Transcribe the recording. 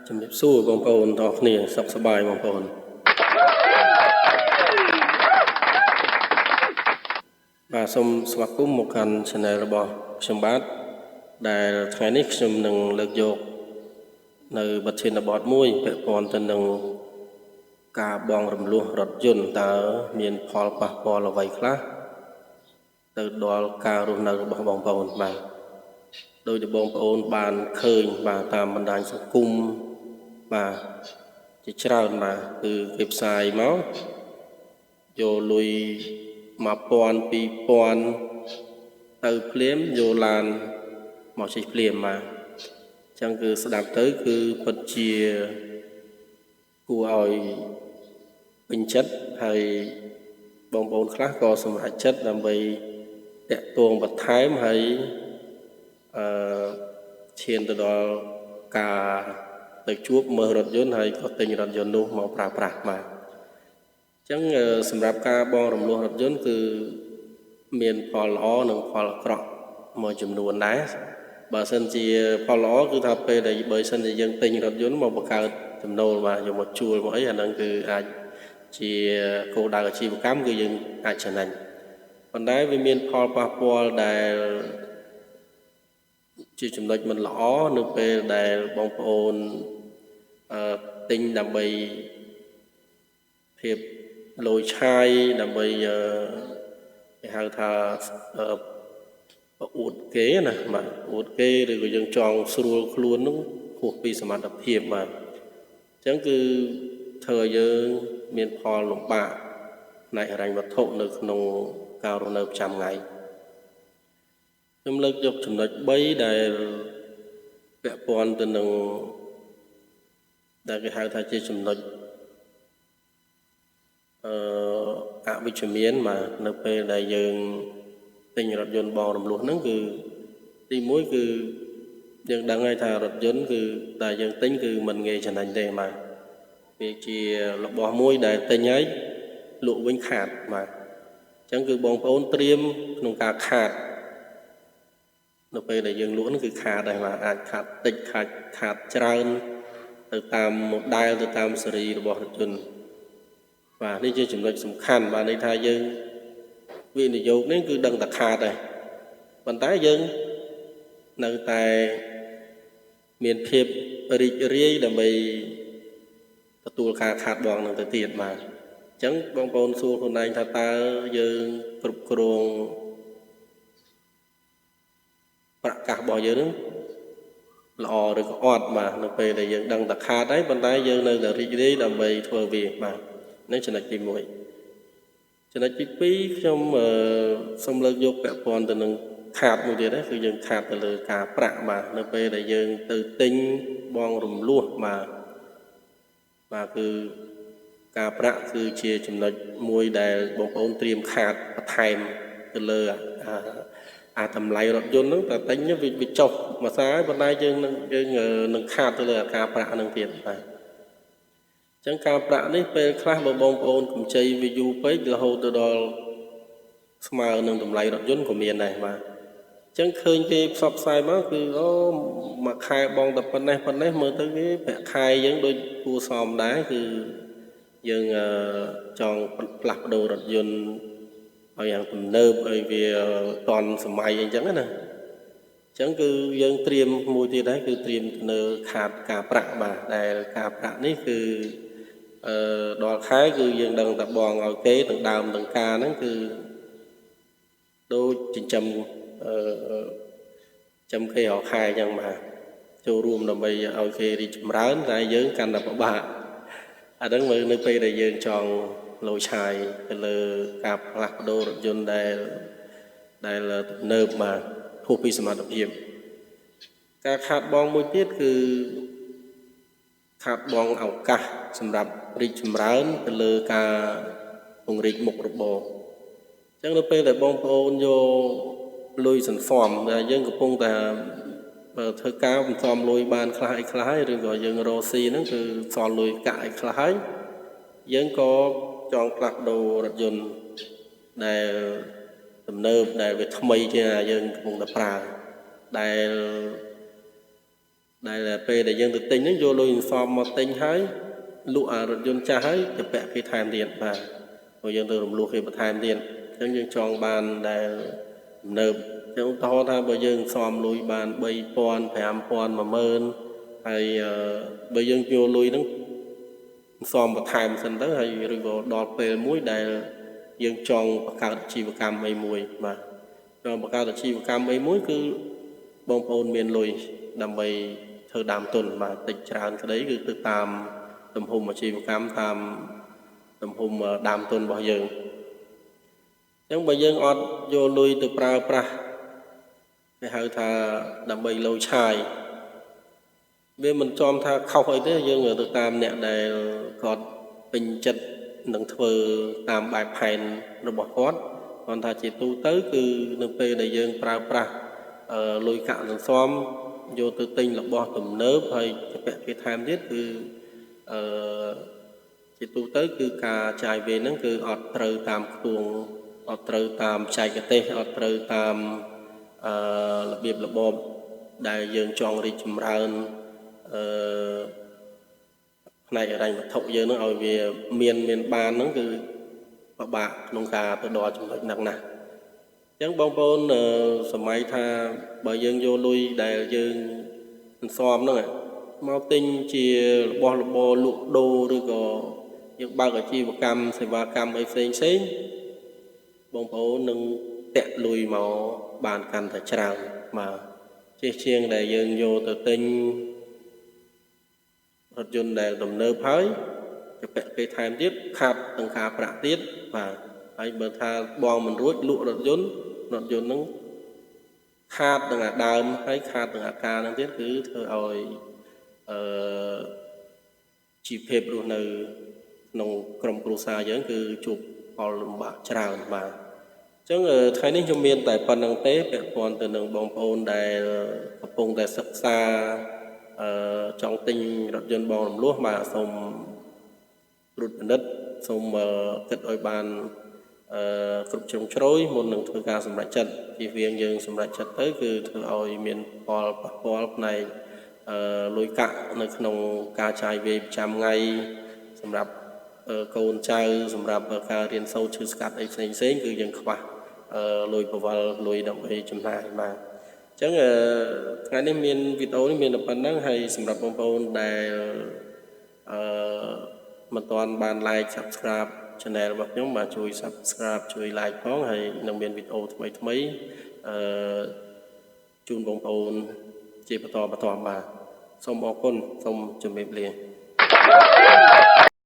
ជំរាបសួរបងប្អូនទាំងអស់គ្នាសុខសប្បាយបងប្អូនបាទសូមស្វាគមន៍មកកាន់ Channel របស់ខ្ញុំបាទដែលថ្ងៃនេះខ្ញុំនឹងលើកយកនៅបទបទមួយពាក់ព័ន្ធទៅនឹងការបង់រំលោះរថយន្តតើមានផលប៉ះពាល់អ្វីខ្លះទៅដល់ការរស់នៅរបស់បងប្អូនបាទដោយដែលបងប្អូនបានឃើញបាទតាមបណ្ដាញសង្គមបាទជាច្រើនបាទគឺគេផ្សាយមកយកលុយ1000 2000ទៅភ្លាមយកឡានមកជិះភ្លាមបាទអញ្ចឹងគឺស្ដាប់ទៅគឺពិតជាគួរឲ្យពេញចិត្តហើយបងប្អូនខ្លះក៏សម្រេចចិត្តដើម្បីតាក់ទងបន្ថែមហើយឈានទៅដល់ការទៅជួបមើលរថយន្តហើយក៏ទិញរថយន្តនោះមកប្រើប្រាស់បាទអញ្ចឹងសម្រាប់ការបង់រំលោះរថយន្តគឺមានផលល្អនិងផលអាក្រក់មួយចំនួនដែរបើសិនជាផលល្អគឺថាពេលដែលបើសិនជាយើងទិញរថយន្តមកបង្កើតចំណូលបាទយកមកជួលមកអីអាហ្នឹងគឺអាចជាគោលដៅអាជីវកម្មគឺយើងអាចចំណេញប៉ុន្តែវាមានផលប៉ះពាល់ដែលជាចំណុចមិនល្អនៅពេលដែលបងប្អូនទិញដើម្បីភាពលយឆាយដើម្បីគេហៅថាអួតគេណាបាទអួតគេឬក៏យើងចង់ស្រួលខ្លួននោះហួសពីសមត្ថភាពបាទអញ្ចឹងគឺធ្វើឲ្យយើងមានផលលំបាកផ្នែកហិរញ្ញវត្ថុនៅក្នុងការរស់នៅប្រចាំថ្ងៃខ្ញុំលើកយកចំណុច3ដែលពាក់ព័ន្ធទៅនឹងដែលគេហៅថាជាចំណុចអវិជ្ជមានបាទនៅពេលដែលយើងទិញរថយន្តបង់រំលោះហ្នឹងគឺទី1គឺយើងដឹងហើយថារថយន្តគឺតែយើងទិញគឺមិនងាយចំណេញទេបាទវាជារបស់មួយដែលទិញហើយលក់វិញខាតបាទអញ្ចឹងគឺបងប្អូនត្រៀមក្នុងការខាតនៅពេលដែលយើងលក់ហ្នឹងគឺខាតដែរបាទអាចខាតតិចខាតច្រើនទៅតាម model ទៅតាមស៊េរីរបស់រថយន្តបាទនេះជាចំណុចសំខាន់បាទន័យថាយើងវិនិយោគនេះគឺដឹងតែខាតដែរប៉ុន្តែយើងនៅតែមានភាពរីករាយដើម្បីទទួលការខាតបង់នឹងទៅទៀតបាទអញ្ចឹងបងប្អូនសួរខ្លួនឯងថាតើយើងគ្រប់គ្រងប្រាក់កាសរបស់យើងនឹងល្អឬក៏អត់បាទនៅពេលដែលយើងដឹងតែខាតហើយប៉ុន្តែយើងនៅតែរីករាយដើម្បីធ្វើវាបាទនេះចំណុចទី1ចំណុចទី2ខ្ញុំសូមលើកយកពាក់ព័ន្ធទៅនឹងខាតមួយទៀតហ្នឹងគឺយើងខាតទៅលើការប្រាក់បាទនៅពេលដែលយើងទៅទិញបងរំលោះបាទគឺការប្រាក់គឺជាចំណុចមួយដែលបងប្អូនត្រៀមខាតបន្ថែមទៅលើតម្លៃរថយន្តហ្នឹងតែទិញវាចុះមួយសារហើយប៉ុន្តែយើងនឹងខាតទៅលើការប្រាក់ហ្នឹងទៀតបាទអញ្ចឹងការប្រាក់នេះពេលខ្លះបើបងប្អូនកម្ចីវាយូរពេករហូតទៅដល់ស្មើនឹងតម្លៃរថយន្តក៏មានដែរបាទអញ្ចឹងឃើញគេផ្សព្វផ្សាយមកគឺមួយខែបងតែប៉ុណ្ណេះមើលទៅគេប្រាក់ខែយើងដូចគួរសមដែរគឺយើងចង់ផ្លាស់ប្ដូររថយន្តឲ្យយ៉ាងទំនើបឲ្យវាទាន់សម័យអីចឹងណាអញ្ចឹងគឺយើងត្រៀមមួយទៀតដែរគឺត្រៀមនៅខាតការប្រាក់បាទដែលការប្រាក់នេះគឺដល់ខែគឺយើងដឹងតែបងឲ្យគេទាំងដើមទាំងការហ្នឹងគឺដូចចិញ្ចឹមគេរាល់ខែអញ្ចឹងបាទចូលរួមដើម្បីឲ្យគេរីកចម្រើនតែយើងកាន់តែពិបាកអាហ្នឹងមើលនៅពេលដែលយើងចង់លោឆាយទៅលើការផ្លាស់ប្ដូររថយន្តដែលទំនើបបាទហួសពីសមត្ថភាពការខាតបង់មួយទៀតគឺខាតបង់ឱកាសសម្រាប់រីកចម្រើនទៅលើការពង្រីកមុខរបរអញ្ចឹងនៅពេលដែលបងប្អូនយកលុយសន្សំដែលយើងកំពុងតែធ្វើការបន្សំលុយបានខ្លះអីខ្លះហើយឬក៏យើងរកស៊ីហ្នឹងគឺសល់លុយកាក់អីខ្លះហើយយើងក៏ចង់ផ្លាស់ប្ដូររថយន្តដែលទំនើបដែលវាថ្មីជាងយើងកំពុងតែប្រើដែល đại là pe để dân thực tinh nó vô lùi xòm mà tinh hái lụa rồi dân cha hái chụp bẹ khi tham điện và rồi dân từ đồng lụa khi mà tham điện chẳng dân chọn bàn để nộp chẳng to tha bây giờ xòm lùi bàn bay pon phèm pon mà mơn hay bây giờ vô lùi nó xòm mà tham sân tới hay rồi vào đọt pe muối để dân chọn bạc cao chi bạc cam mấy muối mà cho bạc cao chi bạc cam mấy muối cứ bông ôn miền lùi đầm bầy thơ đàm tuần mà tịch tràn cái đấy cứ tam tầm hùng mà chi bạc cam tam tầm hùng đàm tuần bao giờ nhưng bây giờ ọt vô lùi từ pra cái hơi thà đầm bầy lâu chài vì mình chọn tha khóc ấy thế nhưng người từ tam nè để còn bình chất nâng thơ tam bài phèn rồi bỏ hót còn thà chỉ tu tới cứ nâng pê để dân pra lùi cạn dần xóm vô tự tinh là bỏ tùm nớp hay cái tham thiết cứ chỉ tu tới cứ cả chạy về nó cứ ọt trừ tam tuồng ọt trừ tam chạy cái tê ọt trừ tam lập biệt là bom đại dân chọn đi chùm ra này ở đây mà thậu giờ nó ở về miền ban nó cứ bạc nông cà từ đó chúng bệnh nặng nặng chẳng bông bông sớm mai tha bởi dân vô lui đại dân xóm nữa mau tinh chia bò lụa đô rồi có những bao cái chi và cam sẽ và cam ấy xinh bông bông nâng tẹt lùi màu bàn cằn phải tràn mà chia chiêng đại dân vô từ tinh rốt dân để đồng nơ phơi cái cây tham tiết khát từng khá bạ tiết và ai bờ tha bong mình rút lụa rốt dân nó khát từng đàm hay khát từng ca năng tiết cứ thơ ơi chỉ phép luôn nơi nông cầm cù sa giống cứ chụp họ làm bạc trào mà chứ thấy nên trong miền tại phần năng tế vẹn còn từ nông bông ôn đại bông đại sắc xa trong tinh rốt dân bong làm lúa mà xong rút đất xong kết ôi bàn cục trồng trối một nâng thưa ca sầm lại chân chỉ viên dương sầm lại chân tới cứ thưa ôi miền Paul này lối cạn nơi nông ca trai về trăm ngày sầmรับcôn trai sầmรับca riêng sâu chữ scat ấy xí cứ dân khóa lối vào lối động ấy chấm lại mà chẳng ngày nay miền Việt Âu miền Nam năng hay sầmรับbông bông để mà toàn bàn like subscribe channel bậc nhóm mà chui subscribe chui like có hay nông miền Việt Âu mấy chun bông bông chỉ bắt to mà xong bỏ con xong chuẩn bị liền